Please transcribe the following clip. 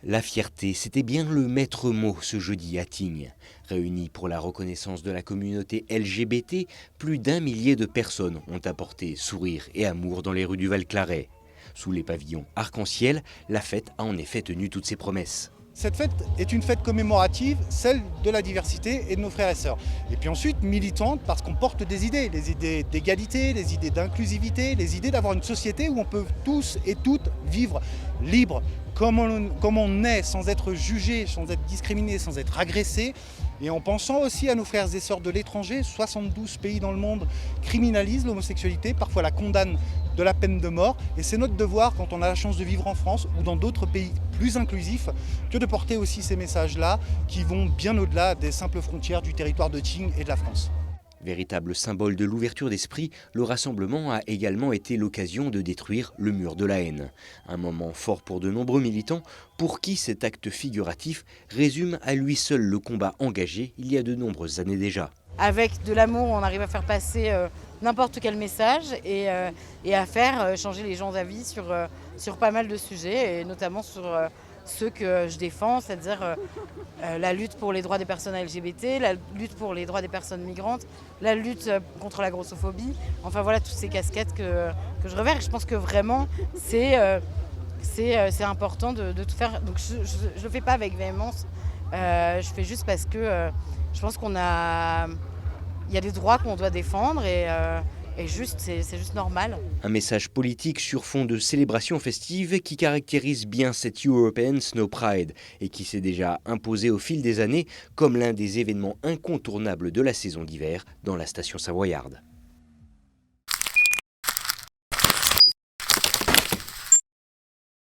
La fierté, c'était bien le maître mot ce jeudi à Tignes. Réunis pour la reconnaissance de la communauté LGBT, plus d'1 millier de personnes ont apporté sourire et amour dans les rues du Val-Claret. Sous les pavillons arc-en-ciel, la fête a en effet tenu toutes ses promesses. Cette fête est une fête commémorative, celle de la diversité et de nos frères et sœurs. Et puis ensuite militante parce qu'on porte des idées, les idées d'égalité, les idées d'inclusivité, les idées d'avoir une société où on peut tous et toutes vivre libres, comme on est, sans être jugé, sans être discriminé, sans être agressé. Et en pensant aussi à nos frères et sœurs de l'étranger, 72 pays dans le monde criminalisent l'homosexualité, parfois la condamnent de la peine de mort. Et c'est notre devoir, quand on a la chance de vivre en France ou dans d'autres pays plus inclusifs, que de porter aussi ces messages-là qui vont bien au-delà des simples frontières du territoire de Tignes et de la France. Véritable symbole de l'ouverture d'esprit, le rassemblement a également été l'occasion de détruire le mur de la haine. Un moment fort pour de nombreux militants, pour qui cet acte figuratif résume à lui seul le combat engagé il y a de nombreuses années déjà. Avec de l'amour, on arrive à faire passer n'importe quel message et à faire changer les gens d'avis sur pas mal de sujets, et notamment sur ceux que je défends, c'est-à-dire la lutte pour les droits des personnes LGBT, la lutte pour les droits des personnes migrantes, la lutte contre la grossophobie. Enfin voilà, toutes ces casquettes que je revers. Et je pense que vraiment, c'est important de tout faire. Donc je ne le fais pas avec véhémence, je fais juste parce que je pense il y a des droits qu'on doit défendre et c'est juste normal. Un message politique sur fond de célébration festive qui caractérise bien cette European Snow Pride et qui s'est déjà imposé au fil des années comme l'un des événements incontournables de la saison d'hiver dans la station savoyarde.